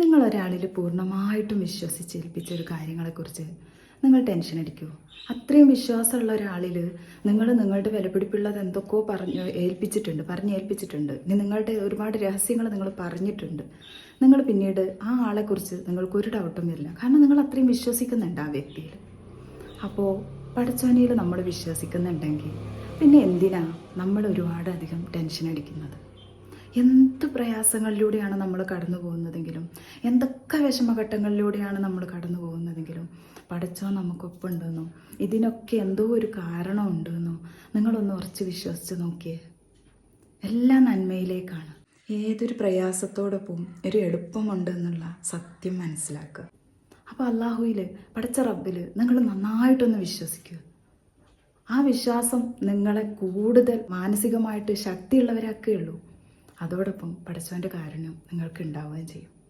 നിങ്ങളൊരാളിൽ പൂർണ്ണമായിട്ടും വിശ്വസിച്ചേൽപ്പിച്ചൊരു കാര്യങ്ങളെക്കുറിച്ച് നിങ്ങൾ ടെൻഷൻ അടിക്കുമോ? അത്രയും വിശ്വാസമുള്ള ഒരാളിൽ നിങ്ങൾ നിങ്ങളുടെ വിലപിടിപ്പുള്ളത് എന്തൊക്കെയോ പറഞ്ഞേൽപ്പിച്ചിട്ടുണ്ട്. ഇനി നിങ്ങളുടെ ഒരുപാട് രഹസ്യങ്ങൾ നിങ്ങൾ പറഞ്ഞിട്ടുണ്ട്. നിങ്ങൾ പിന്നീട് ആ ആളെക്കുറിച്ച് നിങ്ങൾക്കൊരു ഡൗട്ടും വരില്ല. കാരണം നിങ്ങൾ അത്രയും വിശ്വസിക്കുന്നുണ്ട് ആ വ്യക്തിയിൽ. അപ്പോൾ പടച്ചോനിയിൽ നമ്മൾ വിശ്വസിക്കുന്നുണ്ടെങ്കിൽ പിന്നെ എന്തിനാ നമ്മൾ ഒരുപാട് അധികം ടെൻഷൻ അടിക്കുന്നത്? എന്ത് പ്രയാസങ്ങളിലൂടെയാണ് നമ്മൾ കടന്നു പോകുന്നതെങ്കിലും, എന്തൊക്കെ വിഷമഘട്ടങ്ങളിലൂടെയാണ് നമ്മൾ കടന്നു പോകുന്നതെങ്കിലും പടച്ചോൻ നമുക്കൊപ്പമുണ്ടെന്നോ ഇതിനൊക്കെ എന്തോ ഒരു കാരണം ഉണ്ടെന്നോ നിങ്ങളൊന്ന് ഉറച്ച് വിശ്വസിച്ച് നോക്കിയേ. എല്ലാം നന്മയിലേക്കാണ്. ഏതൊരു പ്രയാസത്തോടൊപ്പം ഒരു എളുപ്പമുണ്ടെന്നുള്ള സത്യം മനസ്സിലാക്കുക. അപ്പോൾ അള്ളാഹുവിൽ, പടച്ച റബ്ബിൽ നിങ്ങൾ നന്നായിട്ടൊന്ന് വിശ്വസിക്കുക. ആ വിശ്വാസം നിങ്ങളെ കൂടുതൽ മാനസികമായിട്ട് ശക്തിയുള്ളവരാക്കുകയുള്ളൂ. അതോടൊപ്പം പടച്ചവൻ്റെ കാരുണ്യം നിങ്ങൾക്ക് ഉണ്ടാവുകയും ചെയ്യും.